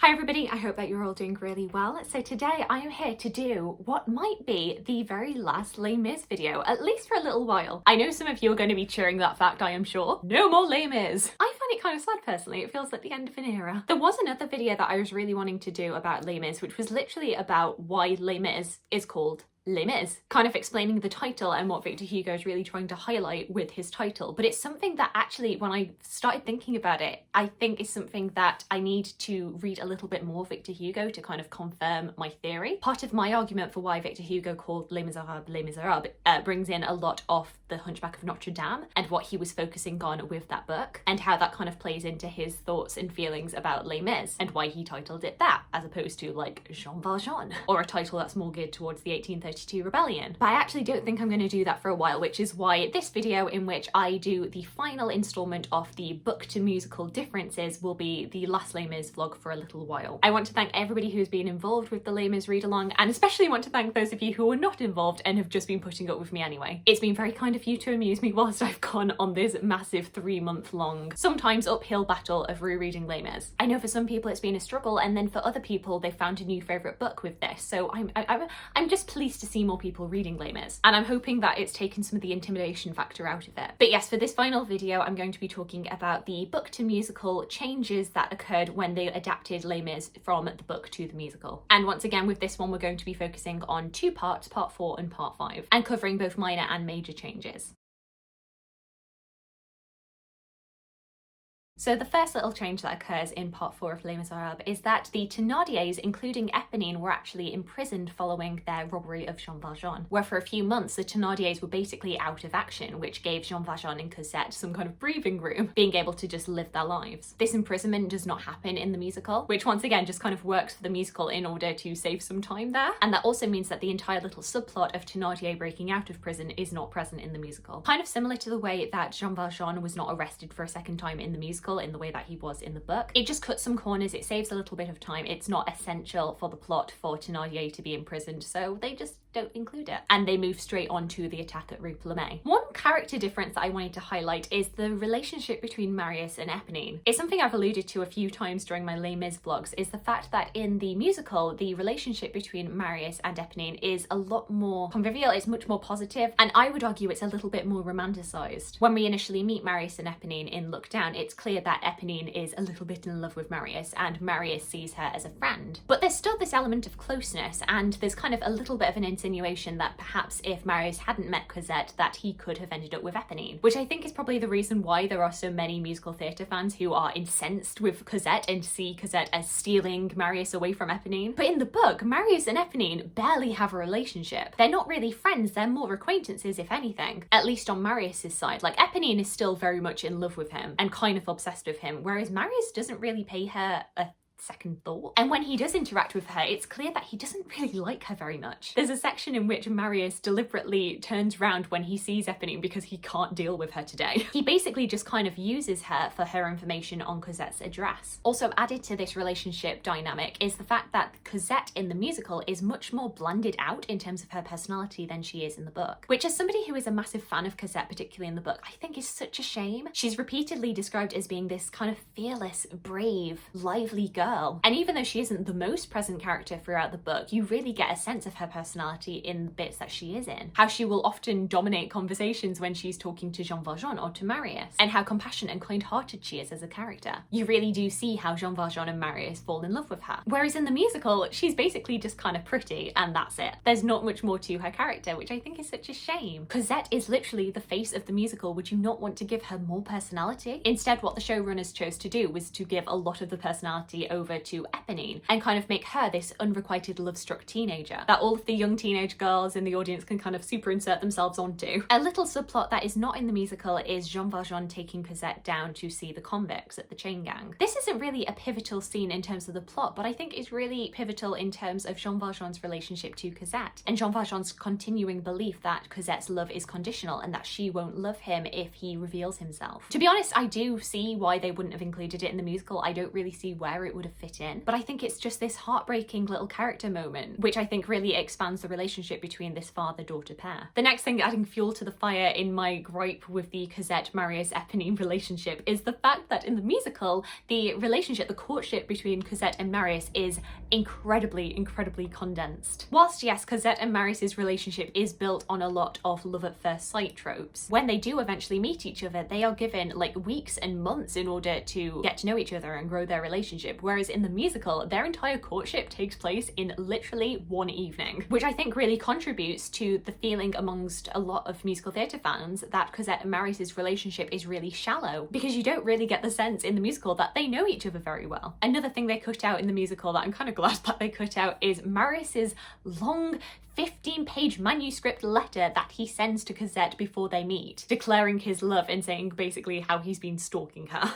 Hi everybody, I hope that you're all doing really well. So today I am here to do what might be the very last Les Mis video, at least for a little while. I know some of you are going to be cheering that fact, I am sure. No more Les Mis! I find it kind of sad personally, it feels like the end of an era. There was another video that I was really wanting to do about Les Mis, which was literally about why Les Mis is called Les Mis, kind of explaining the title and what Victor Hugo is really trying to highlight with his title. But it's something that actually, when I started thinking about it, I think is something that I need to read a little bit more Victor Hugo to kind of confirm my theory. Part of my argument for why Victor Hugo called Les Miserables brings in a lot of The Hunchback of Notre Dame and what he was focusing on with that book, and how that kind of plays into his thoughts and feelings about Les Mis and why he titled it that, as opposed to like Jean Valjean, or a title that's more geared towards the 1832 rebellion. But I actually don't think I'm going to do that for a while, which is why this video, in which I do the final installment of the book to musical differences, will be the last Les Mis vlog for a little while. I want to thank everybody who's been involved with the Les Mis read along, and especially want to thank those of you who are not involved and have just been putting up with me anyway. It's been very kind of you to amuse me whilst I've gone on this massive 3-month long, sometimes uphill battle of rereading Les Mis. I know for some people it's been a struggle, and then for other people they found a new favourite book with this, so I'm just pleased to see more people reading Les Mis, and I'm hoping that it's taken some of the intimidation factor out of it. But yes, for this final video I'm going to be talking about the book to musical changes that occurred when they adapted Les Mis from the book to the musical. And once again, with this one we're going to be focusing on 2 parts, part 4 and part 5, and covering both minor and major changes. So the first little change that occurs in part 4 of Les Miserables is that the Thénardiers, including Eponine, were actually imprisoned following their robbery of Jean Valjean, where for a few months the Thénardiers were basically out of action, which gave Jean Valjean and Cosette some kind of breathing room, being able to just live their lives. This imprisonment does not happen in the musical, which once again just kind of works for the musical in order to save some time there, and that also means that the entire little subplot of Thénardier breaking out of prison is not present in the musical. Kind of similar to the way that Jean Valjean was not arrested for a second time in the musical in the way that he was in the book. It just cuts some corners, it saves a little bit of time. It's not essential for the plot for Thénardier to be imprisoned, so they just don't include it. And they move straight on to the attack at Rue Plumet. One character difference that I wanted to highlight is the relationship between Marius and Eponine. It's something I've alluded to a few times during my Les Mis vlogs, is the fact that in the musical, the relationship between Marius and Eponine is a lot more convivial, it's much more positive, and I would argue it's a little bit more romanticised. When we initially meet Marius and Eponine in Look Down, it's clear that Eponine is a little bit in love with Marius, and Marius sees her as a friend. But there's still this element of closeness, and there's kind of a little bit of an insinuation that perhaps if Marius hadn't met Cosette, that he could have ended up with Eponine, which I think is probably the reason why there are so many musical theatre fans who are incensed with Cosette and see Cosette as stealing Marius away from Eponine. But in the book, Marius and Eponine barely have a relationship. They're not really friends, they're more acquaintances if anything, at least on Marius's side. Like, Eponine is still very much in love with him and kind of obsessed with him, whereas Marius doesn't really pay her a second thought. And when he does interact with her, it's clear that he doesn't really like her very much. There's a section in which Marius deliberately turns round when he sees Eponine because he can't deal with her today. He basically just kind of uses her for her information on Cosette's address. Also added to this relationship dynamic is the fact that Cosette in the musical is much more blended out in terms of her personality than she is in the book, which, as somebody who is a massive fan of Cosette, particularly in the book, I think is such a shame. She's repeatedly described as being this kind of fearless, brave, lively girl. And even though she isn't the most present character throughout the book, you really get a sense of her personality in the bits that she is in. How she will often dominate conversations when she's talking to Jean Valjean or to Marius, and how compassionate and kind-hearted she is as a character. You really do see how Jean Valjean and Marius fall in love with her. Whereas in the musical, she's basically just kind of pretty, and that's it. There's not much more to her character, which I think is such a shame. Cosette is literally the face of the musical. Would you not want to give her more personality? Instead, what the showrunners chose to do was to give a lot of the personality over to Eponine and kind of make her this unrequited love-struck teenager that all of the young teenage girls in the audience can kind of super insert themselves onto. A little subplot that is not in the musical is Jean Valjean taking Cosette down to see the convicts at the chain gang. This isn't really a pivotal scene in terms of the plot, but I think is really pivotal in terms of Jean Valjean's relationship to Cosette and Jean Valjean's continuing belief that Cosette's love is conditional and that she won't love him if he reveals himself. To be honest, I do see why they wouldn't have included it in the musical. I don't really see where it would have of fit in. But I think it's just this heartbreaking little character moment, which I think really expands the relationship between this father-daughter pair. The next thing adding fuel to the fire in my gripe with the Cosette, Marius, Eponine relationship is the fact that in the musical, the relationship, the courtship between Cosette and Marius is incredibly condensed. Whilst yes, Cosette and Marius's relationship is built on a lot of love at first sight tropes, when they do eventually meet each other, they are given like weeks and months in order to get to know each other and grow their relationship, whereas in the musical, their entire courtship takes place in literally one evening, which I think really contributes to the feeling amongst a lot of musical theatre fans that Cosette and Marius's relationship is really shallow, because you don't really get the sense in the musical that they know each other very well. Another thing they cut out in the musical that I'm kind of glad that they cut out is Marius's long 15-page manuscript letter that he sends to Cosette before they meet, declaring his love and saying basically how he's been stalking her,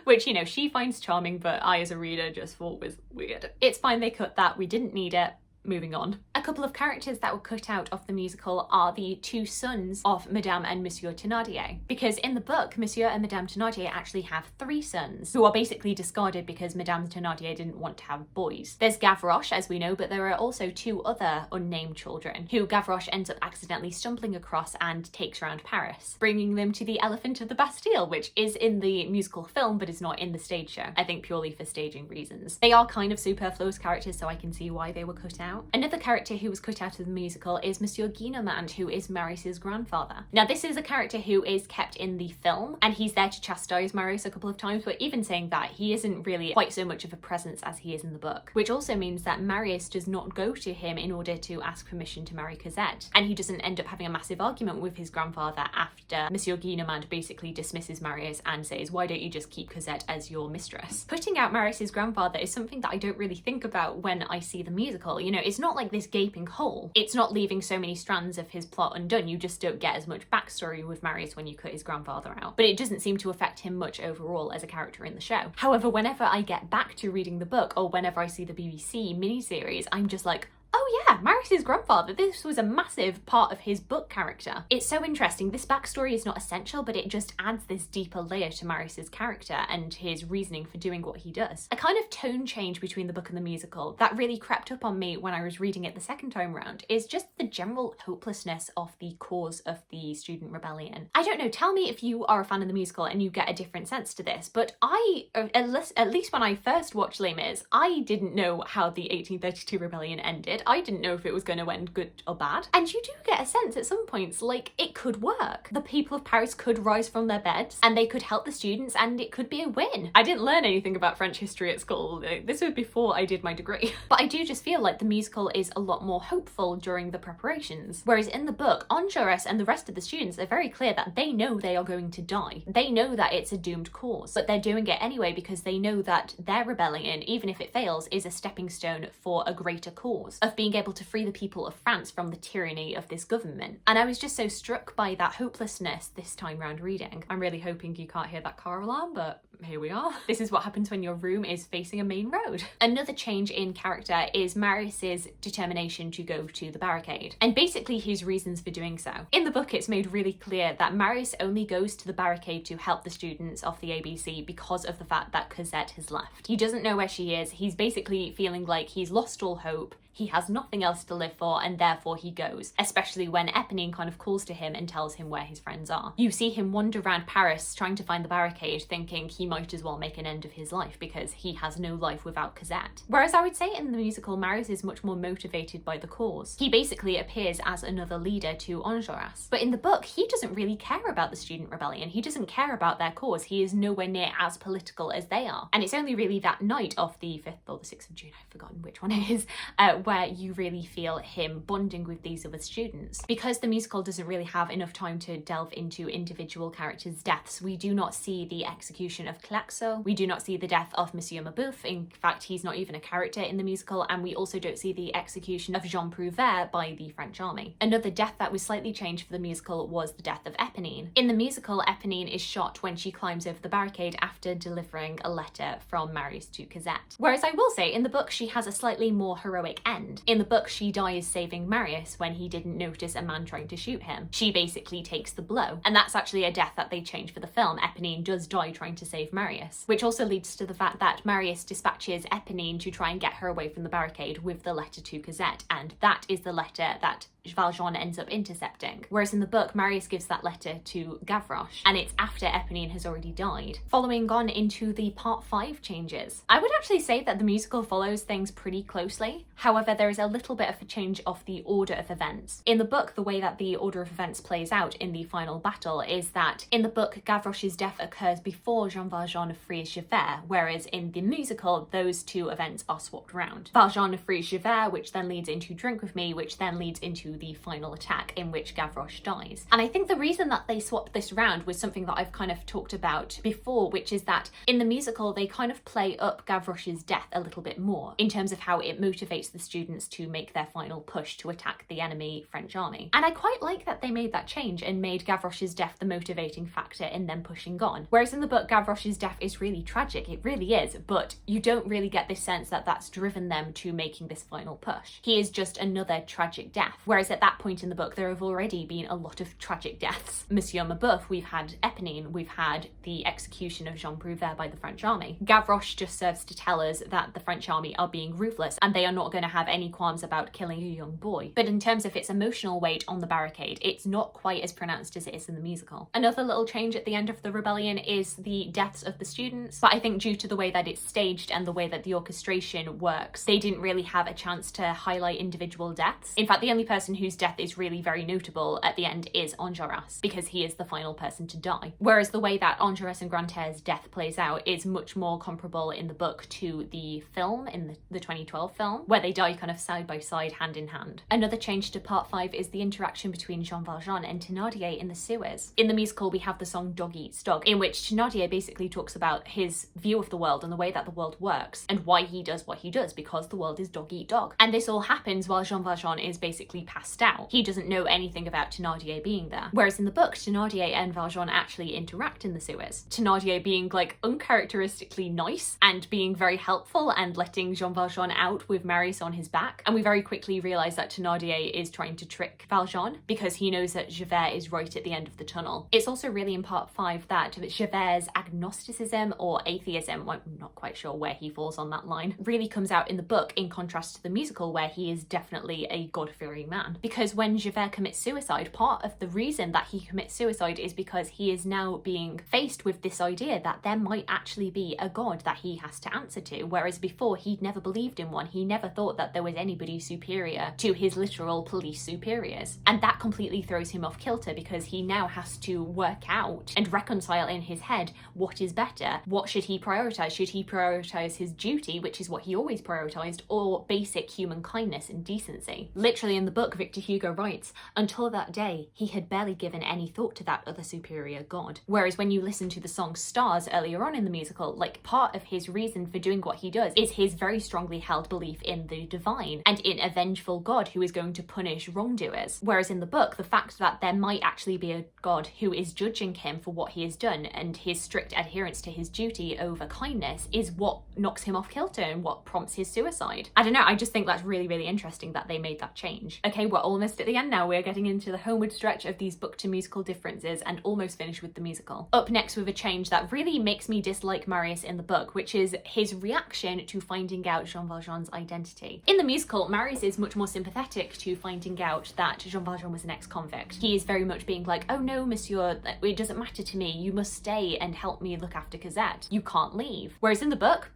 which, you know, she finds charming, but I as a reader just thought was weird. It's fine they cut that, we didn't need it. Moving on. A couple of characters that were cut out of the musical are the two sons of Madame and Monsieur Thénardier, because in the book, Monsieur and Madame Thénardier actually have 3 sons, who are basically discarded because Madame Thénardier didn't want to have boys. There's Gavroche, as we know, but there are also 2 other unnamed children, who Gavroche ends up accidentally stumbling across and takes around Paris, bringing them to the Elephant of the Bastille, which is in the musical film, but is not in the stage show, I think purely for staging reasons. They are kind of superfluous characters, so I can see why they were cut out. Another character who was cut out of the musical is Monsieur Guinomand, who is Marius's grandfather. Now, this is a character who is kept in the film, and he's there to chastise Marius a couple of times, but even saying that, he isn't really quite so much of a presence as he is in the book, which also means that Marius does not go to him in order to ask permission to marry Cosette, and he doesn't end up having a massive argument with his grandfather after Monsieur Guinomand basically dismisses Marius and says, why don't you just keep Cosette as your mistress? Putting out Marius's grandfather is something that I don't really think about when I see the musical. You know, it's not like this gaping hole. It's not leaving so many strands of his plot undone. You just don't get as much backstory with Marius when you cut his grandfather out. But it doesn't seem to affect him much overall as a character in the show. However, whenever I get back to reading the book, or whenever I see the BBC miniseries, I'm just like, oh yeah, Marius's grandfather, this was a massive part of his book character. It's so interesting. This backstory is not essential, but it just adds this deeper layer to Marius's character and his reasoning for doing what he does. A kind of tone change between the book and the musical that really crept up on me when I was reading it the second time round is just the general hopelessness of the cause of the student rebellion. I don't know, tell me if you are a fan of the musical and you get a different sense to this, but at least when I first watched Les Mis, I didn't know how the 1832 rebellion ended. I didn't know if it was going to end good or bad. And you do get a sense at some points like it could work. The people of Paris could rise from their beds and they could help the students and it could be a win. I didn't learn anything about French history at school. This was before I did my degree. But I do just feel like the musical is a lot more hopeful during the preparations. Whereas in the book, Enjolras and the rest of the students are very clear that they know they are going to die. They know that it's a doomed cause, but they're doing it anyway because they know that their rebellion, even if it fails, is a stepping stone for a greater cause of being able to free the people of France from the tyranny of this government. And I was just so struck by that hopelessness this time round reading. I'm really hoping you can't hear that car alarm, but here we are. This is what happens when your room is facing a main road. Another change in character is Marius's determination to go to the barricade, and basically his reasons for doing so. In the book, it's made really clear that Marius only goes to the barricade to help the students of the ABC because of the fact that Cosette has left. He doesn't know where she is. He's basically feeling like he's lost all hope. He has nothing else to live for, and therefore he goes, especially when Eponine kind of calls to him and tells him where his friends are. You see him wander around Paris trying to find the barricade, thinking he might as well make an end of his life because he has no life without Cosette. Whereas I would say in the musical, Marius is much more motivated by the cause. He basically appears as another leader to Enjolras. But in the book, he doesn't really care about the student rebellion. He doesn't care about their cause. He is nowhere near as political as they are. And it's only really that night of the 5th or the 6th of June, I've forgotten which one it is, where you really feel him bonding with these other students. Because the musical doesn't really have enough time to delve into individual characters' deaths, we do not see the execution of Claxo, we do not see the death of Monsieur Mabeuf. In fact, he's not even a character in the musical, and we also don't see the execution of Jean Prouvaire by the French army. Another death that was slightly changed for the musical was the death of Eponine. In the musical, Eponine is shot when she climbs over the barricade after delivering a letter from Marius to Cosette. Whereas I will say, in the book, she has a slightly more heroic end. In the book, she dies saving Marius when he didn't notice a man trying to shoot him. She basically takes the blow. And that's actually a death that they changed for the film. Eponine does die trying to save save Marius, which also leads to the fact that Marius dispatches Eponine to try and get her away from the barricade with the letter to Cosette, and that is the letter that Valjean ends up intercepting. Whereas in the book, Marius gives that letter to Gavroche, and it's after Eponine has already died. Following on into the part 5 changes. I would actually say that the musical follows things pretty closely. However, there is a little bit of a change of the order of events. In the book, the way that the order of events plays out in the final battle is that in the book, Gavroche's death occurs before Jean Valjean frees Javert, whereas in the musical, those two events are swapped around. Valjean frees Javert, which then leads into Drink With Me, which then leads into the final attack in which Gavroche dies. And I think the reason that they swapped this around was something that I've kind of talked about before, which is that in the musical, they kind of play up Gavroche's death a little bit more in terms of how it motivates the students to make their final push to attack the enemy French army. And I quite like that they made that change and made Gavroche's death the motivating factor in them pushing on. Whereas in the book, Gavroche's death is really tragic, it really is, but you don't really get this sense that that's driven them to making this final push. He is just another tragic death. Whereas at that point in the book, there have already been a lot of tragic deaths. Monsieur Mabeuf, we've had Eponine, we've had the execution of Jean Prouvaire by the French army. Gavroche just serves to tell us that the French army are being ruthless and they are not going to have any qualms about killing a young boy. But in terms of its emotional weight on the barricade, it's not quite as pronounced as it is in the musical. Another little change at the end of the rebellion is the deaths of the students, but I think due to the way that it's staged and the way that the orchestration works, they didn't really have a chance to highlight individual deaths. In fact, the only person whose death is really very notable at the end is Enjolras, because he is the final person to die. Whereas the way that Enjolras and Grantaire's death plays out is much more comparable in the book to the film, in the 2012 film, where they die kind of side by side, hand in hand. Another change to part 5 is the interaction between Jean Valjean and Thénardier in the sewers. In the musical, we have the song Dog Eats Dog, in which Thénardier basically talks about his view of the world and the way that the world works, and why he does what he does, because the world is dog eat dog. And this all happens while Jean Valjean is basically passed out. He doesn't know anything about Thénardier being there. Whereas in the book, Thénardier and Valjean actually interact in the sewers. Thénardier being like uncharacteristically nice and being very helpful and letting Jean Valjean out with Marius on his back. And we very quickly realise that Thénardier is trying to trick Valjean because he knows that Javert is right at the end of the tunnel. It's also really in part 5 that Javert's agnosticism or atheism, I'm not quite sure where he falls on that line, really comes out in the book in contrast to the musical, where he is definitely a God-fearing man. Because when Javert commits suicide, part of the reason that he commits suicide is because he is now being faced with this idea that there might actually be a God that he has to answer to, whereas before he'd never believed in one. He never thought that there was anybody superior to his literal police superiors. And that completely throws him off kilter because he now has to work out and reconcile in his head what is better. What should he prioritise? Should he prioritise his duty, which is what he always prioritised, or basic human kindness and decency? Literally in the book, Victor Hugo writes, until that day, he had barely given any thought to that other superior God. Whereas when you listen to the song Stars earlier on in the musical, like part of his reason for doing what he does is his very strongly held belief in the divine and in a vengeful God who is going to punish wrongdoers. Whereas in the book, the fact that there might actually be a God who is judging him for what he has done and his strict adherence to his duty over kindness is what knocks him off kilter and what prompts his suicide. I don't know, I just think that's really, really interesting that they made that change. Okay, we're almost at the end now. We're getting into the homeward stretch of these book to musical differences and almost finished with the musical. Up next with a change that really makes me dislike Marius in the book, which is his reaction to finding out Jean Valjean's identity. In the musical, Marius is much more sympathetic to finding out that Jean Valjean was an ex-convict. He is very much being like, oh no, monsieur, it doesn't matter to me. You must stay and help me look after Cosette. You can't leave. Whereas in the book,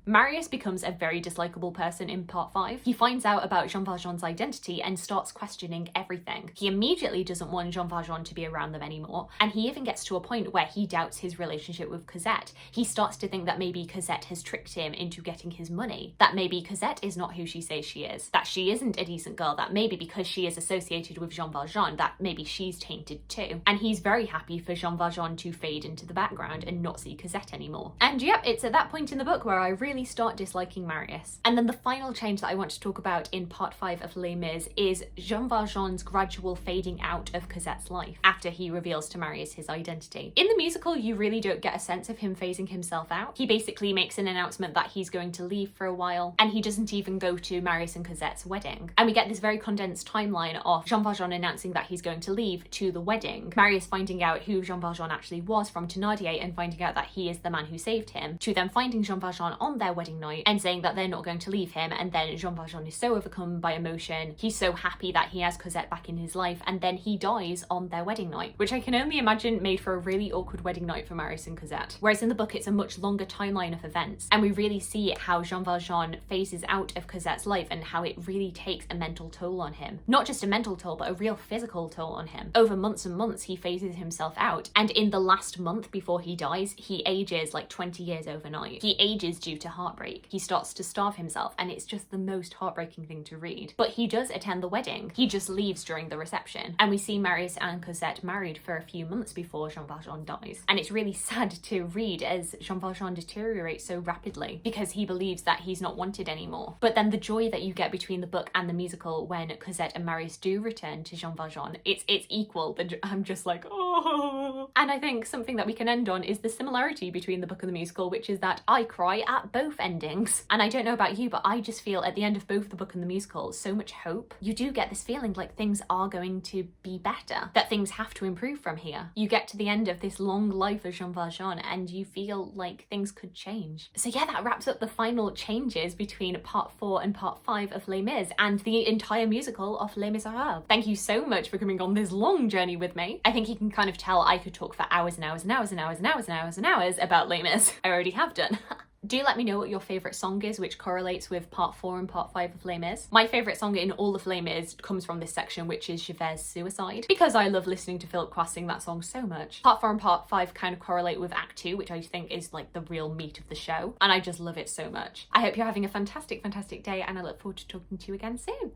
Marius becomes a very dislikable person in part 5. He finds out about Jean Valjean's identity and starts questioning everything. He immediately doesn't want Jean Valjean to be around them anymore, and he even gets to a point where he doubts his relationship with Cosette. He starts to think that maybe Cosette has tricked him into getting his money, that maybe Cosette is not who she says she is, that she isn't a decent girl, that maybe because she is associated with Jean Valjean, that maybe she's tainted too. And he's very happy for Jean Valjean to fade into the background and not see Cosette anymore. And yep, it's at that point point in the book where I really start disliking Marius. And then the final change that I want to talk about in part 5 of Les Mis is Jean Valjean's gradual fading out of Cosette's life after he reveals to Marius his identity. In the musical, you really don't get a sense of him phasing himself out. He basically makes an announcement that he's going to leave for a while, and he doesn't even go to Marius and Cosette's wedding. And we get this very condensed timeline of Jean Valjean announcing that he's going to leave to the wedding, Marius finding out who Jean Valjean actually was from Thénardier and finding out that he is the man who saved him, to them finding Jean Valjean on their wedding night and saying that they're not going to leave him, and then Jean Valjean is so overcome by emotion, he's so happy that he has Cosette back in his life, and then he dies on their wedding night, which I can only imagine made for a really awkward wedding night for Marius and Cosette. Whereas in the book it's a much longer timeline of events, and we really see how Jean Valjean phases out of Cosette's life and how it really takes a mental toll on him. Not just a mental toll, but a real physical toll on him. Over months and months he phases himself out, and in the last month before he dies, he ages like 20 years overnight. He ages due to heartbreak. He starts to starve himself, and it's just the most heartbreaking thing to read. But he does attend the wedding. He just leaves during the reception, and we see Marius and Cosette married for a few months before Jean Valjean dies. And it's really sad to read as Jean Valjean deteriorates so rapidly because he believes that he's not wanted anymore. But then the joy that you get between the book and the musical when Cosette and Marius do return to Jean Valjean, it's equal. I'm just like, oh. And I think something that we can end on is the similarity between the book and the musical, which is that I cry at both endings. And I don't know about you, but I just feel at the end of both the book and the musical so much hope. You do get this feeling like things are going to be better, that things have to improve from here. You get to the end of this long life of Jean Valjean and you feel like things could change. So yeah, that wraps up the final changes between part 4 and part 5 of Les Mis and the entire musical of Les Miserables. Thank you so much for coming on this long journey with me. I think you can kind of tell I could talk for hours and hours and hours and hours and hours and hours and hours about Les Mis. I already have done. Do let me know what your favourite song is, which correlates with part 4 and part 5 of Les Mis. My favourite song in all of Les Mis comes from this section, which is Javert's Suicide, because I love listening to Philip Quast sing that song so much. Part 4 and part 5 kind of correlate with Act 2, which I think is like the real meat of the show, and I just love it so much. I hope you're having a fantastic, fantastic day, and I look forward to talking to you again soon.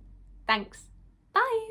Thanks. Bye.